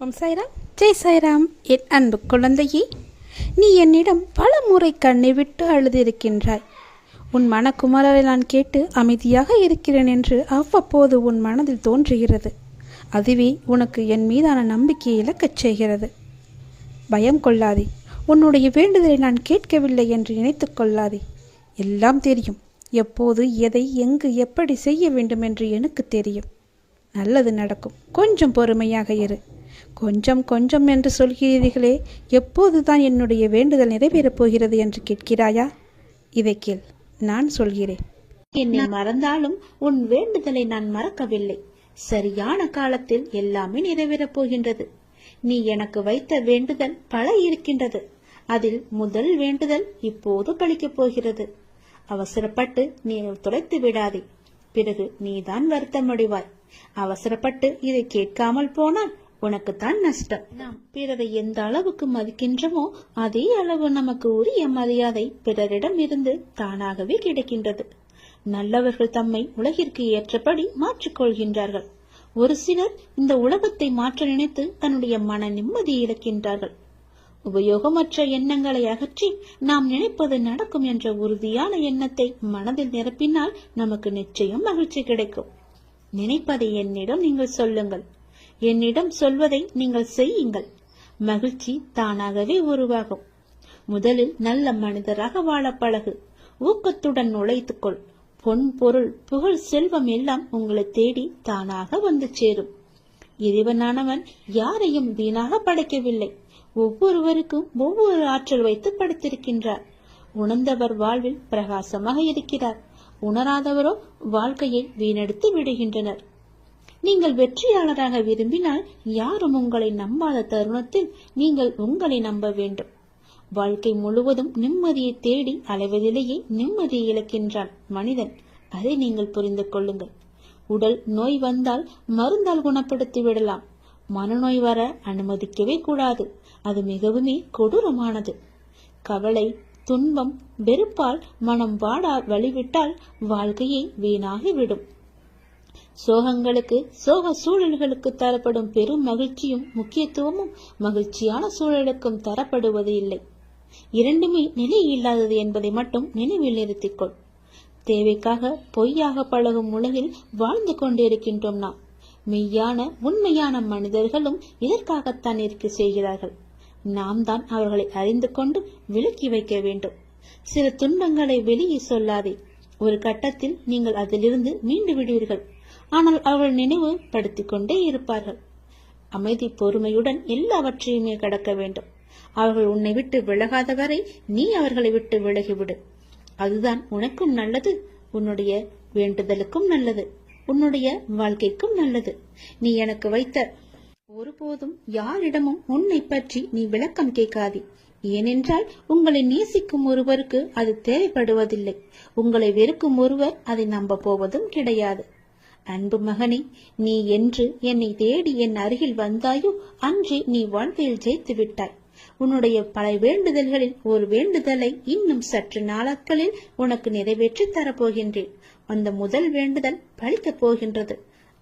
ஓம் சாய்ராம், ஜெய் சாய்ராம். என் அன்பு குழந்தையே, நீ என்னிடம் பல முறை கண்ணை விட்டு அழுதிருக்கின்றாய். உன் மனக்குமரலை நான் கேட்டு அமைதியாக இருக்கிறேன் என்று அவ்வப்போது உன் மனதில் தோன்றுகிறது. அதுவே உனக்கு என் மீதான நம்பிக்கையை இழக்கச் செய்கிறது. பயம் கொள்ளாதே. உன்னுடைய வேண்டுதலை நான் கேட்கவில்லை என்று நினைத்து கொள்ளாதே. எல்லாம் தெரியும். எப்போது, எதை, எங்கு, எப்படி செய்ய வேண்டும் என்று எனக்கு தெரியும். நல்லது நடக்கும். கொஞ்சம் பொறுமையாக இரு. கொஞ்சம் கொஞ்சம் என்று சொல்கிறீர்களே, எப்போதுதான் என்னுடைய வேண்டுதல் நிறைவேறப் போகிறது என்று கேட்கிறாயா? இதை கேள், நான் சொல்கிறேன். என்னை மறந்தாலும் உன் வேண்டுதலை நான் மறக்கவில்லை. சரியான காலத்தில் எல்லாமே நிறைவேறப் போகின்றது. நீ எனக்கு வைத்த வேண்டுதல் பல இருக்கின்றது. அதில் முதல் வேண்டுதல் இப்போது பலிக்கப் போகிறது. அவசரப்பட்டு நீ தொலைத்து விடாதே. பிறகு நீதான் வருத்தமடைவாய். அவசரப்பட்டு இதை கேட்காமல் போனால் உனக்குத்தான் நஷ்டம். நாம் பிறரை எந்த அளவுக்கு மதிக்கின்றமோ அதே அளவு நமக்கு உரிய மரியாதை பிறரிடம் இருந்து தானாகவே கிடைக்கின்றது. நல்லவர்கள் தம்மை உலகிற்கு ஏற்றபடி மாற்றிக்கொள்கின்றார்கள். ஒரு சிலர் இந்த உலகத்தை மாற்ற நினைத்து தன்னுடைய மன நிம்மதியை இழக்கின்றார்கள். உபயோகமற்ற எண்ணங்களை அகற்றி நாம் நினைப்பது நடக்கும் என்ற உறுதியான எண்ணத்தை மனதில் நிரப்பினால் நமக்கு நிச்சயம் மகிழ்ச்சி கிடைக்கும். நினைப்பதை என்னிடம் நீங்கள் சொல்லுங்கள். என்னிடம் சொல்வதை நீங்கள் செய்யுங்கள். மகிழ்ச்சி தானாகவே உருவாகும். முதலில் நல்ல மனிதராக வாழ பழகு. ஊக்கத்துடன் உழைத்துக்கொள். பொன், பொருள், புகழ், செல்வம் எல்லாம் உங்களை தேடி தானாக வந்து சேரும். இறைவனானவன் யாரையும் வீணாக படைக்கவில்லை. ஒவ்வொருவருக்கும் ஒவ்வொரு ஆற்றல் வைத்து படைத்திருக்கின்றார். உணர்ந்தவர் வாழ்வில் பிரகாசமாக இருக்கிறார். உணராதவரோ வாழ்க்கையை வீணடித்து விடுகின்றனர். நீங்கள் வெற்றியாளராக விரும்பினால் யாரும் உங்களை நம்பாத தருணத்தில் நீங்கள் உங்களை நம்ப வேண்டும். வாழ்க்கை முழுவதும் நிம்மதியை தேடி அலைவதிலேயே நிம்மதியை இழக்கின்றான் மனிதன். அதை நீங்கள் புரிந்து கொள்ளுங்கள். உடல் நோய் வந்தால் மருந்தால் குணப்படுத்தி விடலாம். மனநோய் வர அனுமதிக்கவே கூடாது. அது மிகவுமே கொடூரமானது. கவலை, துன்பம், வெறுப்பால் மனம் வாடா வழிவிட்டால் வாழ்க்கையை வீணாகிவிடும். சோகங்களுக்கு, சோக சூழல்களுக்கு தரப்படும் பெரும் மகிழ்ச்சியும் முக்கியத்துவமும் மகிழ்ச்சியான சூழலுக்கும் தரப்படுவது இல்லை. இரண்டுமே நிலை இல்லாதது என்பதை மட்டும் நினைவில் நிறுத்திக்கொள். தேவைக்காக பொய்யாக பழகும் உலகில் வாழ்ந்து கொண்டிருக்கின்றோம் நாம். மெய்யான உண்மையான மனிதர்களும் இதற்காகத்தான் இருக்க செய்கிறார்கள். நாம் தான் அவர்களை அறிந்து கொண்டு விலக்கி வைக்க வேண்டும். சில துன்பங்களை வெளியே சொல்லாதே. ஒரு கட்டத்தில் நீங்கள் அதிலிருந்து மீண்டு விடுவீர்கள். ஆனால் அவர்கள் நினைவு படுத்திக் கொண்டே இருப்பார்கள். அமைதி, பொறுமையுடன் எல்லாவற்றையுமே கடக்க வேண்டும். அவர்கள் உன்னை விட்டு விலகாத வரை நீ அவர்களை விட்டு விலகிவிடு. அதுதான் உனக்கும் நல்லது, உன்னுடைய வேண்டுதலுக்கும் நல்லது, உன்னுடைய வாழ்க்கைக்கும் நல்லது. நீ எனக்கு வைத்த ஒருபோதும் யாரிடமும் உன்னை பற்றி நீ விளக்கம் கேட்காதே. ஏனென்றால் உங்களை நேசிக்கும் ஒருவருக்கு அது தேவைப்படுவதில்லை. உங்களை வெறுக்கும் ஒருவர் அதை நம்ப போவதும் கிடையாது. அன்பு மகனே, நீ என்று என்னை தேடி என் அருகில் வந்தாயோ அன்றே நீ வாழ்க்கையில் ஜெயித்து விட்டாய். உன்னுடைய பல வேண்டுதல்களில் ஒரு வேண்டுதலை இன்னும் சற்று நாட்களில் உனக்கு நிறைவேற்றி தரப்போகின்றேன். அந்த முதல் வேண்டுதல் பலிக்கப் போகின்றது.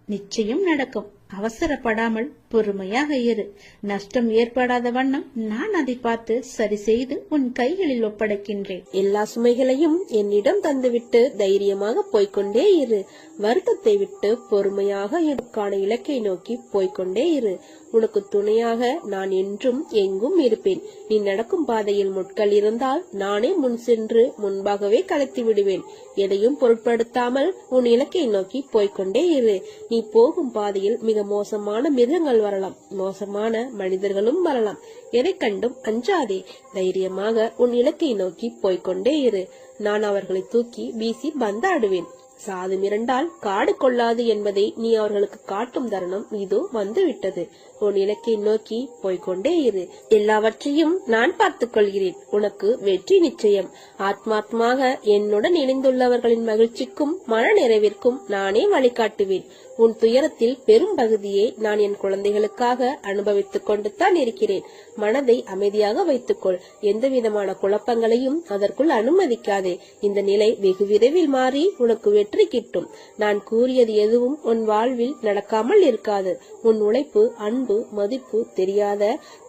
நிச்சயம் நடக்கும். அவசரப்படாமல் பொறுமையாக இரு. நஷ்டம் ஏற்படாத வண்ணம் நான் அதை பார்த்து சரி செய்து உன் கைகளில் ஒப்படைக்கின்றேன். எல்லா சுமைகளையும் என்னிடம் தந்துவிட்டு தைரியமாக போய்கொண்டே இரு. வருத்தத்தை விட்டு பொறுமையாக எனக்கான இலக்கை நோக்கி போய்கொண்டே இரு. உனக்கு துணையாக நான் என்றும் எங்கும் இருப்பேன். நீ நடக்கும் பாதையில் முட்கள் இருந்தால் நானே முன் சென்று முன்பாகவே கலைத்து விடுவேன். எதையும் பொருட்படுத்தாமல் உன் இலக்கை நோக்கி போய்கொண்டே இரு. நீ போகும் பாதையில் மிக மோசமான மிருகங்கள் வரலாம், மோசமான மனிதர்களும் வரலாம். எதை கண்டும் அஞ்சாதே. தைரியமாக உன் இலக்கை நோக்கி போய்கொண்டே இரு. நான் அவர்களை தூக்கி வீசி பந்தாடுவேன். சாது மிரண்டால் காடு கொள்ளாது என்பதை நீ அவர்களுக்கு காட்டும் தருணம் இதோ வந்துவிட்டது. உன் இலக்கை நோக்கி போய்கொண்டே இரு. எல்லாவற்றையும் நான் பார்த்துக் கொள்கிறேன். உனக்கு வெற்றி நிச்சயம். ஆத்மாத்மாக என்னுடன் இணைந்துள்ளவர்களின் மகிழ்ச்சிக்கும் மன நிறைவிற்கும் நானே வழிகாட்டுவேன். உன் துயரத்தில் பெரும் பகுதியை நான் என் குழந்தைகளுக்காக அனுபவித்துக் கொண்டு தான் இருக்கிறேன். மனதை அமைதியாக வைத்துக்கொள். எந்த விதமான குழப்பங்களையும் அதற்குள் அனுமதிக்காதே. இந்த நிலை வெகு விரைவில் மாறி உனக்கு வெற்றி கிட்டும். நான் கூறியது எதுவும் உன் வாழ்வில் நடக்காமல் இருக்காது. உன் உழைப்பு, அன்பு, மதிப்பு தெரியாத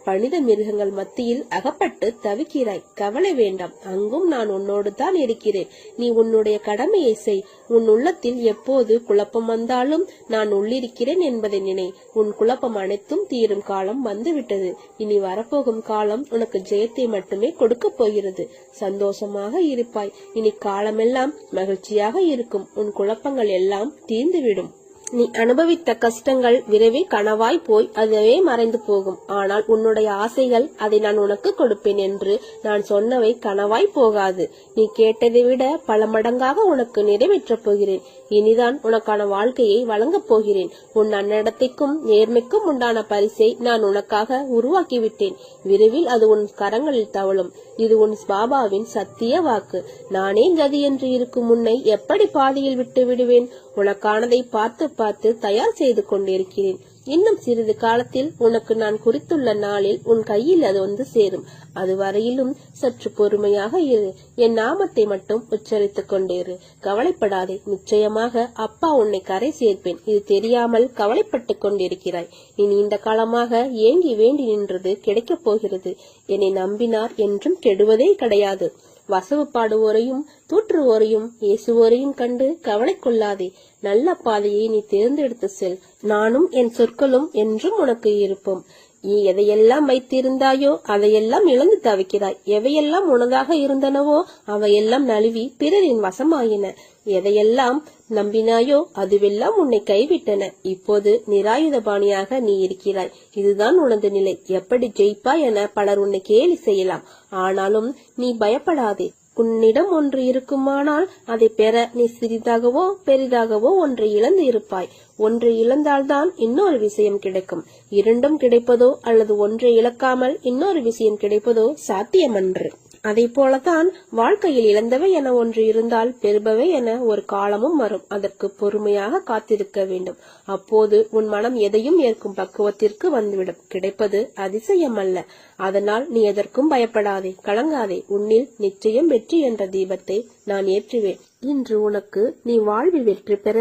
பணித மிருகங்கள் மத்தியில் அகப்பட்டு தவிக்கிறாய். கவலை வேண்டாம், அங்கும் நான் உன்னோடு தான் இருக்கிறேன். நீ உன்னுடைய கடமையை செய். உன் உள்ளத்தில் எப்போது குழப்பம் வந்தாலும் நான் உள்ளிருக்கிறேன் என்பதை நினை. உன் குழப்பம் அனைத்தும் தீரும் காலம் வந்துவிட்டது. இனி வரப்போகும் காலம் உனக்கு ஜெயத்தை மட்டுமே கொடுக்க போகிறது. சந்தோஷமாக இருப்பாய். இனி காலமெல்லாம் மகிழ்ச்சியாக இருக்கும். உன் குழப்பங்கள் எல்லாம் தீர்ந்துவிடும். நீ அனுபவித்த கஷ்டங்கள் விரைவில் கனவாய் போய் அதுவே மறைந்து போகும். ஆனால் உன்னுடைய ஆசைகள், அதை நான் உனக்கு கொடுப்பேன் என்று நான் சொன்னவை கனவாய் போகாது. நீ கேட்டதை விட பல மடங்காக உனக்கு நிறைவேற்றப் போகிறேன். இனிதான் உனக்கான வாழ்க்கையை வழங்கப் போகிறேன். உன் நன்னடத்தைக்கும் நேர்மைக்கும் உண்டான பரிசை நான் உனக்காக உருவாக்கிவிட்டேன். விரைவில் அது உன் கரங்களில் தவழும். இது உன் பாபாவின் சத்திய வாக்கு. நானே கதி என்று இருக்கும் உன்னை எப்படி பாதியில் விட்டு விடுவேன்? உனக்கானதை பார்த்து பார்த்து தயார் செய்து கொண்டிருக்கிறேன். இன்னும் சிறிது காலத்தில் உனக்கு நான் குறித்துள்ள நாளில் உன் கையில் அது வந்து சேரும். அதுவரையிலும் சற்று பொறுமையாக இரு. என் நாமத்தை மட்டும் உச்சரித்துக் கொண்டிரு. கவலைப்படாதே. நிச்சயமாக அப்பா உன்னை கரை சேர்ப்பேன். இது தெரியாமல் கவலைப்பட்டுக் கொண்டிருக்கிறாய். நீ நீண்ட காலமாக ஏங்கி வேண்டி நின்றது கிடைக்கப் போகிறது. என்னை நம்பினார் என்றும் கெடுவதே கிடையாது. வசவு பாடுவோரையும் தூற்றுவோரையும் ஏசுவோரையும் கண்டு கவலை கொள்ளாதே. நல்ல பாதையை நீ தேர்ந்தெடுத்து செல். நானும் என் சொற்களும் என்றும் உனக்கு இருப்போம். நீ எதையெல்லாம் வைத்திருந்தாயோ அதையெல்லாம் இழந்து தவிக்கிறாய். எவையெல்லாம் உனதாக இருந்தனவோ அவையெல்லாம் நழுவி பிறரின் வசமாயின. எதையெல்லாம் நம்பினாயோ அதுவெல்லாம் உன்னை கைவிட்டன. இப்போது நிராயுதபாணியாக நீ இருக்கிறாய். இதுதான் உனது நிலை. எப்படி ஜெயிப்பாய் என பலர் உன்னை கேலி செய்யலாம். ஆனாலும் நீ பயப்படாதே. உன்னிடம் ஒன்று இருக்குமானால் அதை பெற நீ சிறிதாகவோ பெரிதாகவோ ஒன்றை இழந்து இருப்பாய். ஒன்றை இழந்தால்தான் இன்னொரு விஷயம் கிடைக்கும். இரண்டும் கிடைப்பதோ அல்லது ஒன்றை இழக்காமல் இன்னொரு விஷயம் கிடைப்பதோ சாத்தியமன்று. அதை போலதான் வாழ்க்கையில் இழந்தவை என ஒன்று இருந்தால் பெறுபவை என ஒரு காலமும் வரும். அதற்கு பொறுமையாக காத்திருக்க வேண்டும். அப்போது உன் மனம் எதையும் ஏற்கும் பக்குவத்திற்கு வந்துவிடும். கிடைப்பது அதிசயம் அல்ல. அதனால் நீ எதற்கும் பயப்படாதே, கலங்காதே. உன்னில் நிச்சயம் வெற்றி என்ற தீபத்தை நான் ஏற்றுவேன். இன்று உனக்கு நீ வாழ்வில் வெற்றி பெற,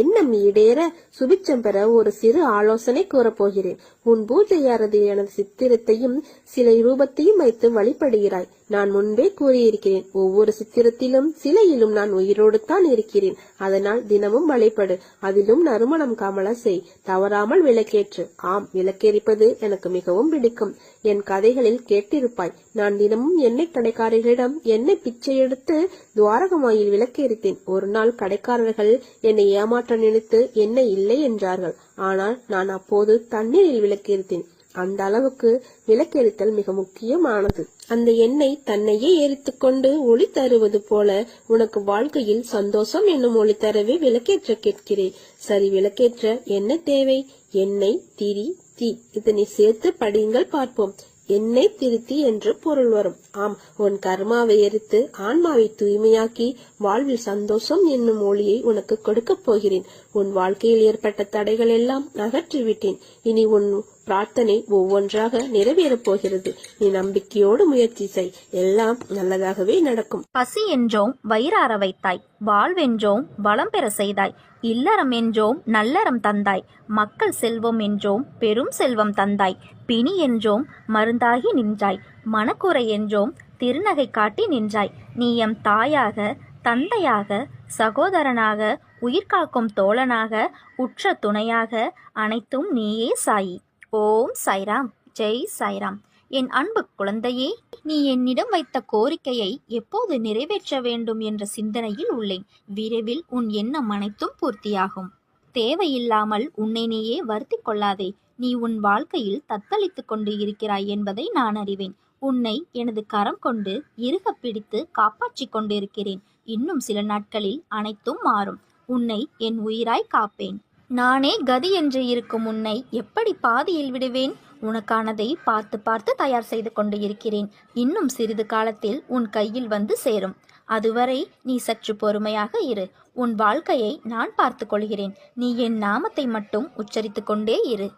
எண்ணம் ஈடேற, சுபிச்சம் பெற ஒரு சிறு ஆலோசனை கூறப்போகிறேன். உன் பூஜை அறையில் எனது சித்திரத்தையும் சிலை ரூபத்தையும் வைத்து வழிபடுகிறாய். நான் முன்பே கூறியிருக்கிறேன், ஒவ்வொரு சித்திரத்திலும் சிலையிலும் நான் உயிரோடு தான் இருக்கிறேன். அதனால் தினமும் வழிபடு. அதிலும் நறுமணம் கமல செய். தவறாமல் விளக்கேற்று. ஆம், விளக்கேறிப்பது எனக்கு மிகவும் பிடிக்கும். என் கதைகளில் கேட்டிருப்பாய். நான் தினமும் எண்ணெய் கடைக்காரர்களிடம் எண்ணெய் பிச்சை எடுத்து துவாரகமாயில் விளக்கேறித்தேன். ஒரு நாள் கடைக்காரர்கள் என்னை ஏமாற்ற நினைத்து எண்ணெய் இல்லை என்றார்கள். ஆனால் நான் அப்போது தண்ணீரில் விளக்கேறித்தேன். அந்த அளவுக்கு விளக்கெரித்தல் மிக முக்கியமானது. அந்த எண்ணெய் தன்னையே எரித்துக் கொண்டு ஒளி தருவது போல உனக்கு வாழ்க்கையில் சந்தோஷம் என்னும் ஒளி தரவே விளக்கேற்ற கேட்கிறேன். சரி, விளக்கேற்ற என்ன தேவை? எண்ணெய், திரி, தீ. இதனை சேர்த்து படியுங்கள், பார்ப்போம். எண்ணெய் திருத்தி என்று பொருள் வரும். ஆம், உன் கர்மாவை எரித்து ஆன்மாவை தூய்மையாக்கி வாழ்வில் சந்தோஷம் என்னும் ஒளியை உனக்கு கொடுக்கப் போகிறேன். உன் வாழ்க்கையில் ஏற்பட்ட தடைகள் எல்லாம் அகற்றிவிட்டேன். இனி உன் பிரார்த்தனை ஒவ்வொன்றாக நிறைவேறப் போகிறது. நீ நம்பிக்கையோடு முயற்சி செய். எல்லாம் நல்லதாகவே நடக்கும். பசி என்றோம் வயிறார வைத்தாய், வாழ்வென்றோம் வளம் பெற செய்தாய், இல்லறம் என்றோம் நல்லறம் தந்தாய், மக்கள் செல்வம் என்றோம் பெரும் செல்வம் தந்தாய், பிணி என்றோம் மருந்தாகி நின்றாய், மனக்குறை என்றோம் திருநகை காட்டி நின்றாய். நீ எம் தாயாக, தந்தையாக, சகோதரனாக, உயிர்காக்கும் தோழனாக, உற்ற துணையாக, அனைத்தும் நீயே சாயி. ஓம் சாய்ராம். ஜெய் சாய்ராம். என் அன்பு குழந்தையே, நீ என்னிடம் வைத்த கோரிக்கையை எப்போது நிறைவேற்ற வேண்டும் என்ற சிந்தனையில் உள்ளேன். விரைவில் உன் எண்ணம் அனைத்தும் பூர்த்தியாகும். தேவையில்லாமல் உன்னை நீயே வருத்திக் கொள்ளாதே. நீ உன் வாழ்க்கையில் தத்தளித்துக் கொண்டு இருக்கிறாய் என்பதை நான் அறிவேன். உன்னை எனது கரம் கொண்டு இறுக பிடித்து காப்பாற்றிக் கொண்டிருக்கிறேன். இன்னும் சில நாட்களில் அனைத்தும் மாறும். உன்னை என் உயிராய் காப்பேன். நானே கதி என்று இருக்கும் உன்னை எப்படி பாதியில் விடுவேன்? உனக்கானதை பார்த்து பார்த்து தயார் செய்து கொண்டு இருக்கிறேன். இன்னும் சிறிது காலத்தில் உன் கையில் வந்து சேரும். அதுவரை நீ சற்று பொறுமையாக இரு. உன் வாழ்க்கையை நான் பார்த்து கொள்கிறேன். நீ என் நாமத்தை மட்டும் உச்சரித்து கொண்டே இரு.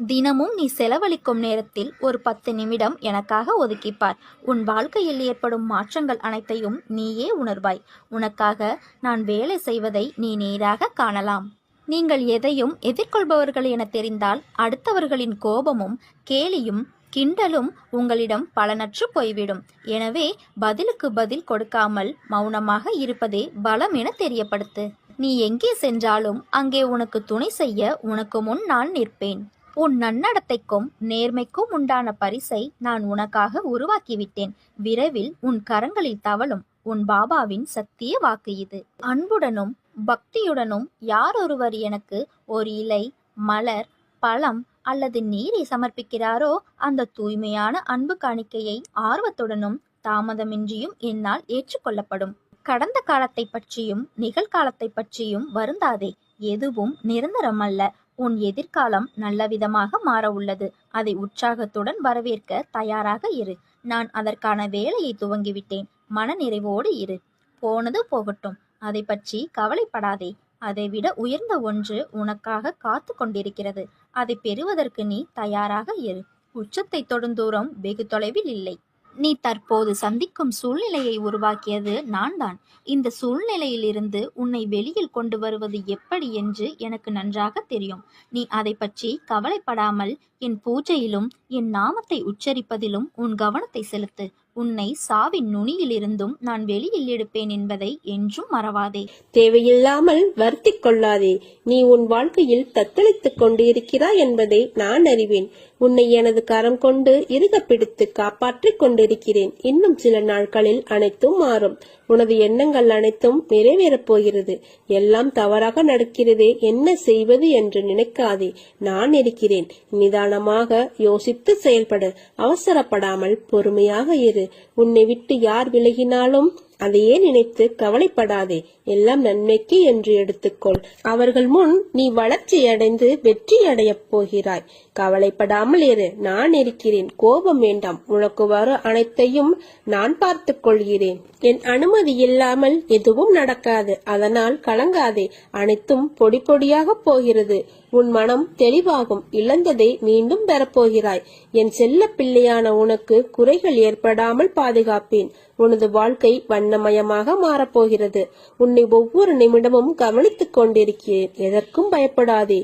தினமும் நீ செலவழிக்கும் நேரத்தில் ஒரு 10 நிமிடம் எனக்காக ஒதுக்கிப்பார். உன் வாழ்க்கையில் ஏற்படும் மாற்றங்கள் அனைத்தையும் நீயே உணர்வாய். உனக்காக நான் வேலை செய்வதை நீ நேராக காணலாம். நீங்கள் எதையும் எதிர்கொள்பவர்கள் என தெரிந்தால் அடுத்தவர்களின் கோபமும் கேலியும் கிண்டலும் உங்களிடம் பலனற்று போய்விடும். எனவே பதிலுக்கு பதில் கொடுக்காமல் மௌனமாக இருப்பதே பலம் என தெரியப்படுத்து. நீ எங்கே சென்றாலும் அங்கே உனக்கு துணை செய்ய உனக்கு முன் நான் நிற்பேன். உன் நன்னடத்தைக்கும் நேர்மைக்கும் உண்டான பரிசை நான் உனக்காக உருவாக்கிவிட்டேன். விரைவில் உன் கரங்களில் தவழும் உன் பாபாவின் சத்திய வாக்கு இது. அன்புடனும் பக்தியுடனும் யாரொருவர் எனக்கு ஒரு இலை, மலர், பழம் அல்லது நீரை சமர்ப்பிக்கிறாரோ அந்த தூய்மையான அன்பு காணிக்கையை ஆர்வத்துடனும் தாமதமின்றியும் என்னால் ஏற்றுக்கொள்ளப்படும். கடந்த காலத்தை பற்றியும் நிகழ்காலத்தை பற்றியும் வருந்தாதே. எதுவும் நிரந்தரமல்ல. உன் எதிர்காலம் நல்ல விதமாக மாற உள்ளது. அதை உற்சாகத்துடன் வரவேற்க தயாராக இரு. நான் அதற்கான வேலையை துவங்கிவிட்டேன். மனநிறைவோடு இரு. போனது போகட்டும். அதை பற்றி கவலைப்படாதே. அதைவிட உயர்ந்த ஒன்று உனக்காக காத்து கொண்டிருக்கிறது. அதை பெறுவதற்கு நீ தயாராக இரு. உச்சத்தை தொடும் தூரம் வெகு தொலைவில் இல்லை. நீ தற்போது சந்திக்கும் சூழ்நிலையை உருவாக்கியது நான் தான். இந்த சூழ்நிலையிலிருந்து உன்னை வெளியில் கொண்டு வருவது எப்படி என்று எனக்கு நன்றாக தெரியும். நீ அதை பற்றி கவலைப்படாமல் என் பூஜையிலும் என் நாமத்தை உச்சரிப்பதிலும் உன் கவனத்தை செலுத்து. உன்னை சாவின் நுனியிலிருந்தும் நான் வெளியில் எடுப்பேன் என்பதை என்றும் மறவாதே. தேவையில்லாமல் வருத்திக் கொள்ளாதே. நீ உன் வாழ்க்கையில் தத்தளித்துக் கொண்டிருக்கிறாய் என்பதை நான் அறிவேன். உன்னை எனது கரம் கொண்டு இறுக பிடித்து காப்பாற்றிக் கொண்டிருக்கிறேன். இன்னும் சில நாட்களில் அனைத்தும் மாறும். உனது எண்ணங்கள் அனைத்தும் நிறைவேறப் போகிறது. எல்லாம் தவறாக நடக்கிறதே, என்ன செய்வது என்று நினைக்காதே. நான் இருக்கிறேன். நிதானமாக யோசித்து செயல்படு. அவசரப்படாமல் பொறுமையாக இரு. உன்னை விட்டு யார் விலகினாலும் அதையே நினைத்து கவலைப்படாதே. எல்லாம் நன்மைக்கு என்று எடுத்துக்கொள். அவர்கள் முன் நீ வளர்ச்சி அடைந்து வெற்றி அடையப் போகிறாய். கவலைப்படாமல் இரு. நான் இருக்கிறேன். கோபம் வேண்டாம். உனக்கு வர அனைத்தையும் நான் பார்த்துக் கொள்கிறேன். என் அனுமதி இல்லாமல் எதுவும் நடக்காது. அதனால் கலங்காதே. அனைத்தும் பொடி பொடியாக போகிறது. உன் மனம் தெளிவாகும். இழந்ததை மீண்டும் பெறப்போகிறாய். என் செல்ல பிள்ளையான உனக்கு குறைகள் ஏற்படாமல் பாதுகாப்பேன். உனது வாழ்க்கை வண்ணமயமாக மாறப்போகிறது. உன்னை ஒவ்வொரு நிமிடமும் கவனித்துக் கொண்டிருக்கிறேன். எதற்கும் பயப்படாதே.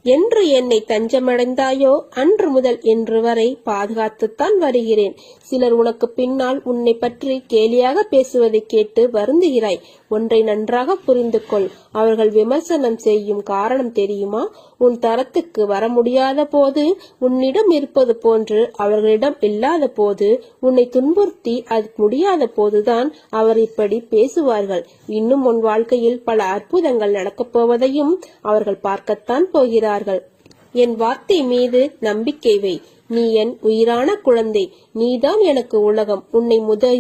என்று என்னை தஞ்சமடைந்தாயோ அன்று முதல் இன்று வரை பாதுகாத்துத்தான் வருகிறேன். சிலர் உனக்கு பின்னால் உன்னை பற்றி கேலியாக பேசுவதை கேட்டு வருந்துகிறாய். ஒன்றை நன்றாக புரிந்து கொள். அவர்கள் விமர்சனம் செய்யும் காரணம் தெரியுமா? உன் தரத்துக்கு வர முடியாத போது உன்னிடம் இருப்பது போன்று அவர்களிடம் இல்லாத போது, உன்னை துன்புறுத்தி அது முடியாத போதுதான் அவர் இப்படி பேசுவார்கள். இன்னும் உன் வாழ்க்கையில் பல அற்புதங்கள் நடக்கப் போவதையும் அவர்கள் பார்க்கத்தான் போகிறார்கள். என் வார்த்தை மீது நம்பிக்கை வை. நீ என் உயிரான குழந்தை. நீதான் எனக்கு உலகம். உன்னை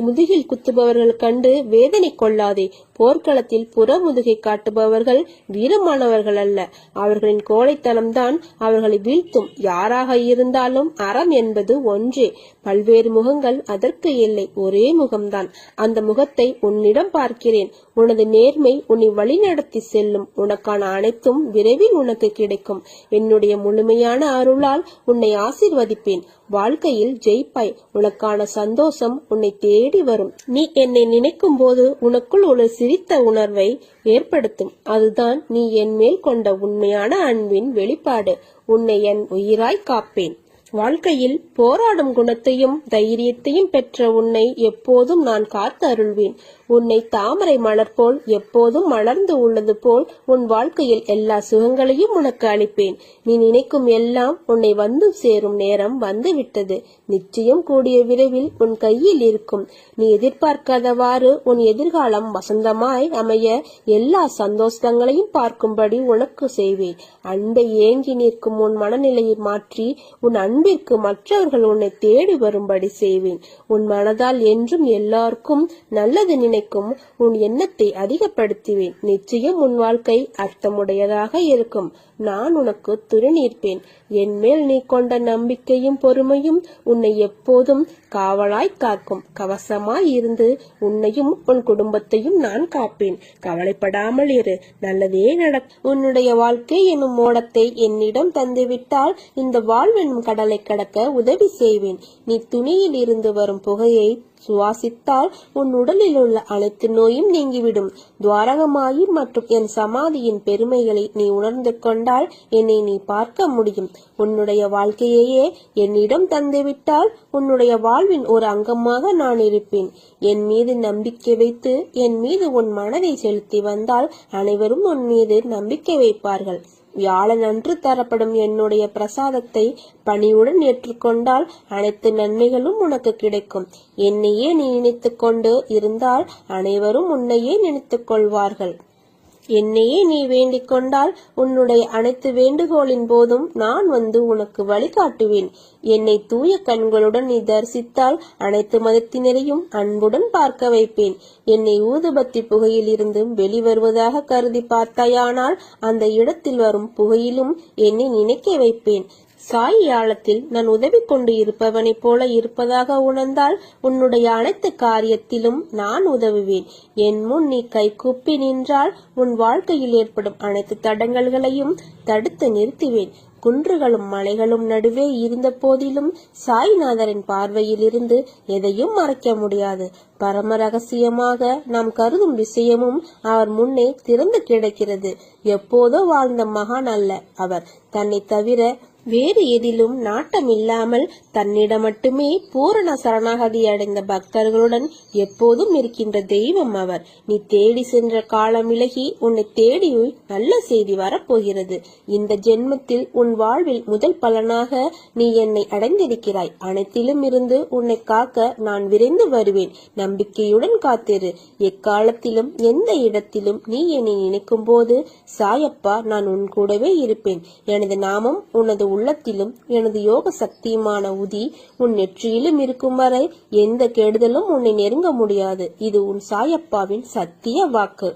முதுகில் குத்துபவர்கள் கண்டு வேதனை கொள்ளாதே. போர்க்களத்தில் புற முதுகை காட்டுபவர்கள் வீரமானவர்கள் அல்ல. அவர்களின் கோழைத்தனம்தான் அவர்களை வீழ்த்தும். யாராக இருந்தாலும் அறம் என்பது ஒன்றே. பல்வேறு முகங்கள் அதற்கு இல்லை. ஒரே முகம்தான். அந்த முகத்தை உன்னிடம் பார்க்கிறேன். உனது நேர்மை உன்னை வழிநடத்தி செல்லும். உனக்கான அனைத்தும் விரைவில் உனக்கு கிடைக்கும். என்னுடைய முழுமையான அருளால் உன்னை ஆசீர்வதிப்பேன். வாழ்க்கையில் ஜெயிப்பாய். உனக்கான சந்தோஷம் உன்னை தேடி வரும். நீ என்னை நினைக்கும் போது உனக்குள் ஒரு சிரித்த உணர்வை ஏற்படுத்தும். அதுதான் நீ என் மேல் கொண்ட உண்மையான அன்பின் வெளிப்பாடு. உன்னை என் உயிராய் காப்பேன். வாழ்க்கையில் போராடும் குணத்தையும் தைரியத்தையும் பெற்ற உன்னை எப்போதும் நான் காத்து அருள்வேன். உன்னை தாமரை மலர் போல் எப்போதும் மலர்ந்து உள்ளது போல் உன் வாழ்க்கையில் எல்லா சுகங்களையும் உனக்கு அளிப்பேன். நீ நினைக்கும் எல்லாம் உன்னை வந்து சேரும் நேரம் வந்து விட்டது. நிச்சயம் கூடிய விரைவில் உன் கையில் இருக்கும். நீ எதிர்பார்க்காதவாறு உன் எதிர்காலம் வசந்தமாய் அமைய எல்லா சந்தோஷங்களையும் பார்க்கும்படி உனக்கு செய்வேன். அன்பை ஏங்கி நிற்கும் உன் மனநிலையை மாற்றி உன் அன்பு அன்பிற்கு மற்றவர்கள் உன்னை தேடி வரும்படி செய்வேன். உன் மனதால் என்றும் எல்லாருக்கும் நல்லது நினைக்கும் உன் எண்ணத்தை அதிகப்படுத்துவேன். நிச்சயம் உன் வாழ்க்கை அர்த்தமுடையதாக இருக்கும். நான் உனக்கு துணை நிற்பேன். என் மேல் நீ கொண்ட நம்பிக்கையும் பொறுமையும் உன்னை எப்போதும் காவலாய் காக்கும். கவசமாய் இருந்து உன்னையும் உன் குடும்பத்தையும் நான் காப்பேன். கவலைப்படாமல் இரு, நல்லதே நடக்கும். உன்னுடைய வாழ்க்கை எனும் ஓடத்தை என்னிடம் தந்துவிட்டால் இந்த வாழ்வெனும் கடலை கடக்க உதவி செய்வேன். நீ துணியில் இருந்து வரும் புகையை சுவாசித்தால் உன் உடலில் உள்ள அனைத்து நோயும் நீங்கிவிடும். துவாரகமாயி மற்றும் என் சமாதியின் பெருமைகளை நீ உணர்ந்து கொண்டால் என்னை நீ பார்க்க முடியும். உன்னுடைய வாழ்க்கையையே என்னிடம் தந்துவிட்டால் உன்னுடைய வாழ்வின் ஒரு அங்கமாக நான் இருப்பேன். என் மீது நம்பிக்கை வைத்து என் மீது உன் மனதை செலுத்தி வந்தால் அனைவரும் உன் மீது நம்பிக்கை வைப்பார்கள். வியாழனன்று தரப்படும் என்னுடைய பிரசாதத்தை பணியுடன் ஏற்றுக்கொண்டால் அனைத்து நன்மைகளும் உனக்கு கிடைக்கும். என்னையே நீ நினைத்துக் கொண்டு இருந்தால் அனைவரும் உன்னையே நினைத்துக் கொள்வார்கள். என்னையே நீ வேண்டிக் கொண்டால் உன்னுடைய அனைத்து வேண்டுகோளின் போதும் நான் வந்து உனக்கு வழிகாட்டுவேன். என்னை தூய கண்களுடன் நீ தரிசித்தால் அனைத்து மதத்தினரையும் அன்புடன் பார்க்க வைப்பேன். என்னை ஊதுபத்தி புகையில் இருந்து வெளிவருவதாக கருதி பார்த்தாயானால் அந்த இடத்தில் வரும் புகையிலும் என்னை நினைக்க வைப்பேன். சாய் ஆழத்தில் நான் உதவி கொண்டு இருப்பவனைப் போல இருப்பதாக உணர்ந்தால் உன்னுடைய அனைத்து காரியத்திலும் நான் உதவுவேன். என் முன் நீ கைகூப்பி நின்றால் உன் வாழ்க்கையில் ஏற்படும் அனைத்து தடங்கல்களையும் தடுத்து நிறுத்துவேன். குன்றுகளும் மலைகளும் நடுவே இருந்த போதிலும் சாய்நாதரின் பார்வையில் இருந்து எதையும் மறைக்க முடியாது. பரம ரகசியமாக நாம் கருதும் விஷயமும் அவர் முன்னே திறந்து கிடக்கிறது. எப்போதோ வாழ்ந்த மகான் அல்ல அவர். தன்னை தவிர வேறு எதிலும் நாட்டம் இல்லாமல் தன்னிடம் மட்டுமே பூரண சரணாகதி அடைந்த பக்தர்களுடன் எப்போதும் இருக்கின்ற தெய்வம் அவர். நீ தேடி சென்ற காலம் விலகி உன்னை தேடி நல்ல செய்தி வரப்போகிறது. இந்த ஜென்மத்தில் உன் வாழ்வில் முதல் பலனாக நீ என்னை அடைந்திருக்கிறாய். அனைத்திலும் இருந்து உன்னை காக்க நான் விரைந்து வருவேன். நம்பிக்கையுடன் காத்திரு. எக்காலத்திலும் எந்த இடத்திலும் நீ என்னை நினைக்கும் போது சாயப்பா நான் உன் கூடவே இருப்பேன். எனது நாமம் உனது உள்ளத்திலும் எனது யோக சக்தியுமான உதி உன் நெற்றியிலும் இருக்கும் வரை எந்த கெடுதலும் உன்னை நெருங்க முடியாது. இது உன் சாயப்பாவின் சத்திய வாக்கு.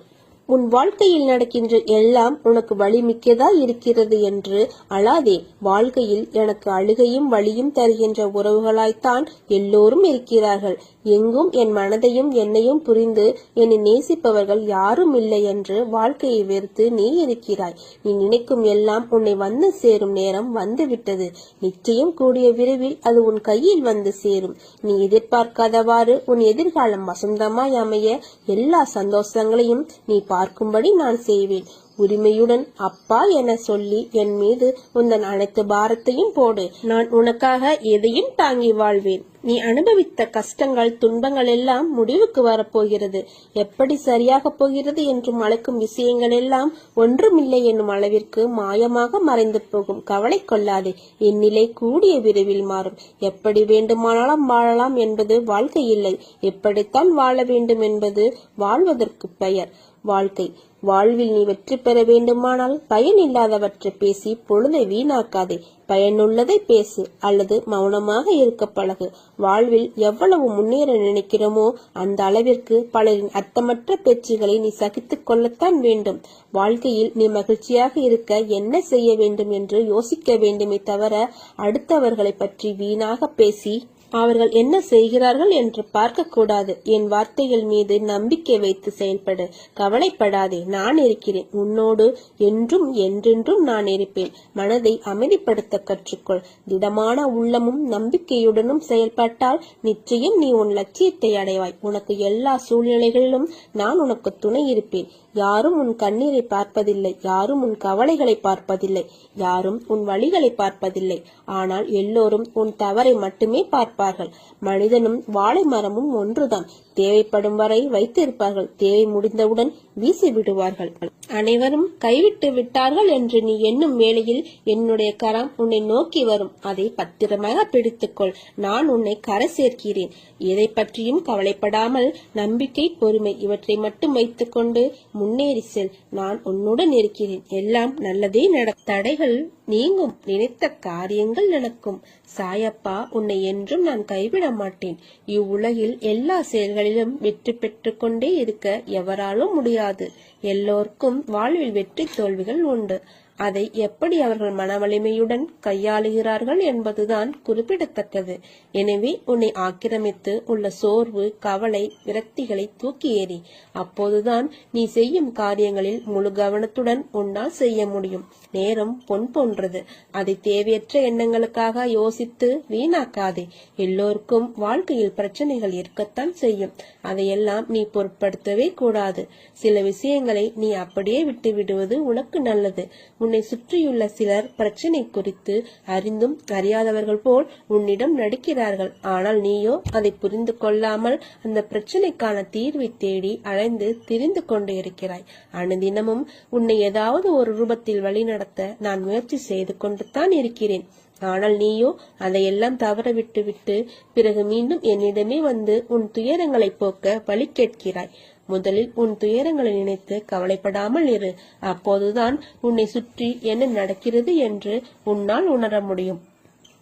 உன் வாழ்க்கையில் நடக்கின்ற எல்லாம் உனக்கு வலிமிக்கதா இருக்கிறது என்று அழாதே. வாழ்க்கையில் எனக்கு அழுகையும் வலியும் தருகின்ற உறவுகளாய்த்தான் எல்லோரும் இருக்கிறார்கள். எங்கும் என் மனதையும் என்னையும் புரிந்து என்னை நேசிப்பவர்கள் யாரும் இல்லை என்று வாழ்க்கையை வெறுத்து நீ இருக்கிறாய். நீ நினைக்கும் எல்லாம் உன்னை வந்து சேரும் நேரம் வந்துவிட்டது. நிச்சயம் கூடிய விரைவில் அது உன் கையில் வந்து சேரும். நீ எதிர்பார்க்காதவாறு உன் எதிர்காலம் வசந்தமாய் அமைய எல்லா சந்தோஷங்களையும் நீ பார்க்கும்படி நான் செய்வேன். உரிமையுடன் அப்பா என சொல்லி என் மீது உந்தன் அனைத்து பாரத்தையும் போடு. நான் உனக்காக எதையும் தாங்கி வாழ்வேன். நீ அனுபவித்த கஷ்டங்கள் துன்பங்கள் எல்லாம் முடிவுக்கு வரப்போகிறது. எப்படி சரியாக போகிறது என்று அழைக்கும் விஷயங்கள் எல்லாம் ஒன்றுமில்லை என்னும் அளவிற்கு மாயமாக மறைந்து போகும். கவலை கொள்ளாதே. என் நிலை கூடிய விரைவில் மாறும். எப்படி வேண்டுமானாலும் வாழலாம் என்பது வாழ்க்கை இல்லை. எப்படித்தான் வாழ வேண்டும் என்பது வாழ்வதற்கு பெயர். வாழ்க்கை வாழ்வில் நீ வெற்றி பெற வேண்டுமானால் பயன் இல்லாதவற்றை பேசி பொழுதை வீணாக்காதே. பயனுள்ளதை பேசு அல்லது மௌனமாக இருக்க பழகு. வாழ்வில் எவ்வளவு முன்னேற நினைக்கிறோமோ அந்த அளவிற்கு பலரின் அர்த்தமற்ற பேச்சுகளை நீ சகித்துக் கொள்ளத்தான் வேண்டும். வாழ்க்கையில் நீ மகிழ்ச்சியாக இருக்க என்ன செய்ய வேண்டும் என்று யோசிக்க வேண்டுமே தவிர அடுத்தவர்களை பற்றி வீணாக பேசி அவர்கள் என்ன செய்கிறார்கள் என்று பார்க்க கூடாது. என் வார்த்தைகள் மீது நம்பிக்கை வைத்து செயல்படு. கவலைப்படாதே, நான் இருக்கிறேன். உன்னோடு என்றும் என்றென்றும் நான் இருப்பேன். மனதை அமைதிப்படுத்த கற்றுக்கொள். திடமான உள்ளமும் நம்பிக்கையுடனும் செயல்பட்டால் நிச்சயம் நீ உன் லட்சியத்தை அடைவாய். உனக்கு எல்லா சூழ்நிலைகளிலும் நான் உனக்கு துணை இருப்பேன். யாரும் உன் கண்ணீரை பார்ப்பதில்லை. யாரும் உன் கவலைகளை பார்ப்பதில்லை. யாரும் உன் வழிகளை பார்ப்பதில்லை. ஆனால் எல்லோரும் உன் தவறை மட்டுமே பார்ப்பார்கள். மனிதனும் வாழை மரமும் ஒன்றுதான். தேவைப்படும் வரை வைத்திருப்பார்கள். தேவை முடிந்தவுடன் வீசி விடுவார்கள். அனைவரும் கைவிட்டு விட்டார்கள் என்று நீ எண்ணும் வேளையில் என்னுடைய கரம் உன்னை நோக்கி வரும். அதை பத்திரமாக பிடித்துக்கொள். நான் உன்னை கரை சேர்க்கிறேன். எதை பற்றியும் கவலைப்படாமல் நம்பிக்கை, பொறுமை இவற்றை மட்டும் வைத்துக் கொண்டு முன்னேறி செல். நான் உன்னுடன் இருக்கிறேன். எல்லாம் நல்லதே நடக்கும். தடைகள் நீங்கும், நினைத்த காரியங்கள் நடக்கும். சாயப்பா, உன்னை என்றும் நான் கைவிட மாட்டேன். இவ்வுலகில் எல்லா செயல்களிலும் வெற்றி பெற்று கொண்டே இருக்க எவராலும் முடியாது. எல்லோருக்கும் வாழ்வில் வெற்றி தோல்விகள் உண்டு. அதை எப்படி அவர்கள் மனவலிமையுடன் கையாளுகிறார்கள் என்பதுதான் குறிப்பிடத்தக்கது. எனவே உன்னை ஆக்கிரமித்து உள்ள சோர்வு, கவலை, விரக்திகளை தூக்கி எறி. அப்போதுதான் நீ செய்யும் காரியங்களில் முழு கவனத்துடன் உன்னால் செய்ய முடியும். நேரம் பொன் போன்றது. அதை தேவையற்ற எண்ணங்களுக்காக யோசித்து வீணாக்காதே. எல்லோருக்கும் வாழ்க்கையில் பிரச்சனைகள் இருக்கத்தான் செய்யும். அதையெல்லாம் நீ பொருட்படுத்தவே கூடாது. சில விஷயங்களை நீ அப்படியே விட்டு விடுவது உனக்கு நல்லது. உன்னை சுற்றியுள்ள சிலர் பிரச்சனை குறித்து அறிந்தும் அறியாதவர்கள் போல் உன்னிடம் நடிக்கிறார்கள். ஆனால் நீயோ அதை புரிந்து கொள்ளாமல் அந்த பிரச்சனைக்கான தீர்வை தேடி அலைந்து திரிந்து கொண்டு இருக்கிறாய். அனுதினமும் உன்னை ஏதாவது ஒரு ரூபத்தில் வழிநடத்த நான் முயற்சி செய்து கொண்டு தான் இருக்கிறேன். ஆனால் நீயோ அதையெல்லாம் தவற விட்டு பிறகு மீண்டும் என்னிடமே வந்து உன் துயரங்களை போக்க வழி கேட்கிறாய். முதலில் உன் துயரங்களை நினைத்து கவலைப்படாமல் இரு. அப்போதுதான் உன்னை சுற்றி என்ன நடக்கிறது என்று உன்னால் உணர முடியும்.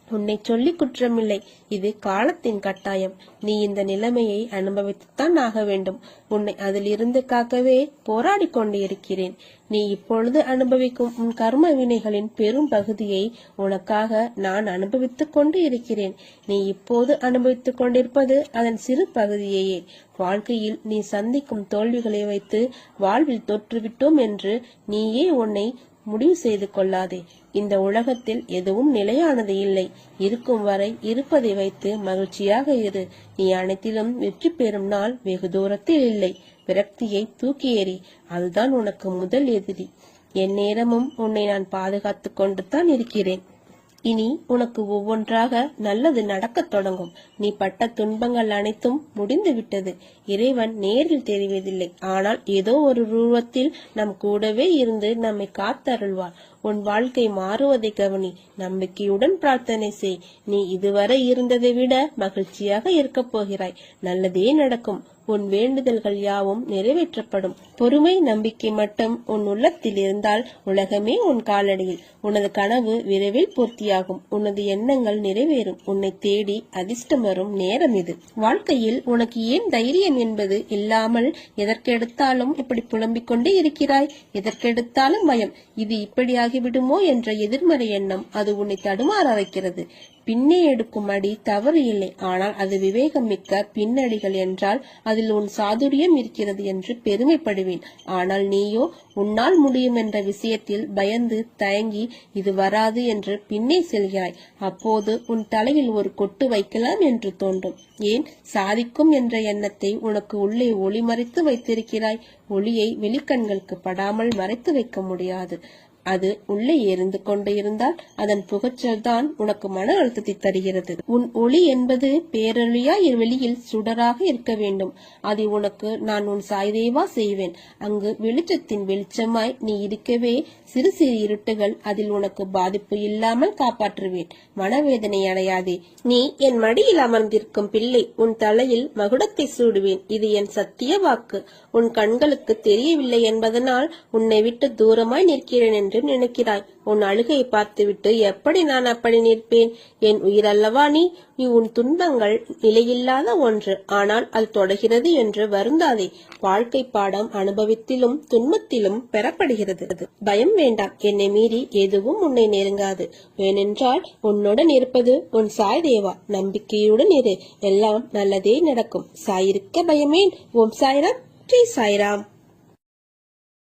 உன்னை சொல்லி குற்றமில்லை, இது காலத்தின் கட்டாயம். நீ இந்த நிலைமையை அனுபவித்துத்தான் ஆக வேண்டும். உன்னை அதிலிருந்து காக்கவே போராடி கொண்டு இருக்கிறேன். நீ இப்பொழுது அனுபவிக்கும் உன் கர்ம வினைகளின் பெரும் பகுதியை உனக்காக நான் அனுபவித்துக் கொண்டு இருக்கிறேன். நீ இப்போது அனுபவித்துக் கொண்டிருப்பது அதன் சிறு பகுதியையே. வாழ்க்கையில் நீ சந்திக்கும் தோல்விகளை வைத்து வாழ்வில் தோற்றுவிட்டோம் என்று நீயே உன்னை முடிவு செய்து கொள்ளாதே. இந்த உலகத்தில் எதுவும் நிலையானது இல்லை. இருக்கும் வரை இருப்பதை வைத்து மகிழ்ச்சியாக இரு. நீ அனைத்திலும் வெற்றி பெறும் நாள் வெகு தூரத்தில் இல்லை. விரக்தியை தூக்கி எறி. அதுதான் உனக்கு முதல் எதிரி. என் நேரமும் உன்னை நான் பாதுகாத்து கொண்டு தான் இருக்கிறேன். இனி உனக்கு ஒவ்வொன்றாக நல்லது நடக்கத் தொடங்கும். நீ பட்ட துன்பங்கள் அனைத்தும் முடிந்து விட்டது. இறைவன் நேரில் தெரிவதில்லை, ஆனால் ஏதோ ஒரு ரூபத்தில் நம் கூடவே இருந்து நம்மை காத்தருள்வார். உன் வாழ்க்கை மாறுவதை கவனி. நம்பிக்கையுடன் பிரார்த்தனை செய். நீ இதுவரை இருந்ததை விட மகிழ்ச்சியாக இருக்கப் போகிறாய். நல்லதே நடக்கும். உன் வேண்டுதல்கள் யாவும் நிறைவேற்றப்படும். பொறுமை, நம்பிக்கை மட்டும் உன் உள்ளத்தில் இருந்தால் உலகமே உன் காலடியில். உனது கனவு விரைவில் பூர்த்தியாகும். உனது எண்ணங்கள் நிறைவேறும். உன்னை தேடி அதிர்ஷ்டம் வரும் நேரம் இது. வாழ்க்கையில் உனக்கு ஏன் தைரியம் என்பது இல்லாமல் எதற்கெடுத்தாலும் இப்படி புலம்பிக் கொண்டே இருக்கிறாய்? எதற்கெடுத்தாலும் பயம். இது இப்படியாகிவிடுமோ என்ற எதிர்மறை எண்ணம் அது உன்னை தடுமாற வைக்கிறது. பின்னே எடுக்கும் அடி தவறு இல்லை, ஆனால் அது விவேகம் மிக்க பின்னடிகள் என்றால் அதில் உன் சாதுரியம் இருக்கிறது என்று பெருமைப்படுவேன். ஆனால் நீயோ உன்னால் முடியும் என்ற விஷயத்தில் பயந்து தயங்கி இது வராது என்று பின்னே செல்கிறாய். அப்போது உன் தலையில் ஒரு கொட்டு வைக்கலாம் என்று தோன்றும். ஏன் சாதிக்கும் என்ற எண்ணத்தை உனக்கு உள்ளே ஒளி மறைத்து வைத்திருக்கிறாய். ஒளியை வெளிக்கண்களுக்கு படாமல் மறைத்து வைக்க முடியாது. அது உள்ளே எரிந்து கொண்டு இருந்தால் அதன் புகைச்சல் தான் உனக்கு மன அழுத்தத்தை தருகிறது. உன் ஒளி என்பது பேரொளியாய் வெளியில் சுடராக இருக்க வேண்டும். அதை உனக்கு நான் உன் சாய்தேவா செய்வேன். அங்கு வெளிச்சத்தின் வெளிச்சமாய் நீ இருக்கவே சிறு சிறு இருட்டுகள் அதில் உனக்கு பாதிப்பு இல்லாமல் காப்பாற்றுவேன். மனவேதனை அடையாதே. நீ என் மடியில் அமர்ந்திருக்கும் பிள்ளை. உன் தலையில் மகுடத்தை சூடுவேன். இது என் சத்திய வாக்கு. உன் கண்களுக்கு தெரியவில்லை என்பதனால் உன்னை விட்டு தூரமாய் நிற்கிறேன் என்று நினைக்கிறாய். உன் அழுகையை பார்த்துவிட்டு எப்படி நான் அப்படி நிற்பேன்? என் உயிரல்லவா நீ. உன் துன்பங்கள் நிலையில்லாத ஒன்று, ஆனால் அது தொடர்கிறது என்று வருந்தாதே. வாழ்க்கை பாடம் அனுபவத்திலும் துன்பத்திலும் பெறப்படுகிறது. பயம் வேண்டாம். என்னை மீறி எதுவும் உன்னை நெருங்காது. ஏனென்றால் உன்னுடன் இருப்பது உன் சாய் தேவா. நம்பிக்கையுடன் இரு. எல்லாம் நல்லதே நடக்கும். சாயிருக்க பயமேன். ஓம் சாய்ராம். ஜெய் சாய்ராம்.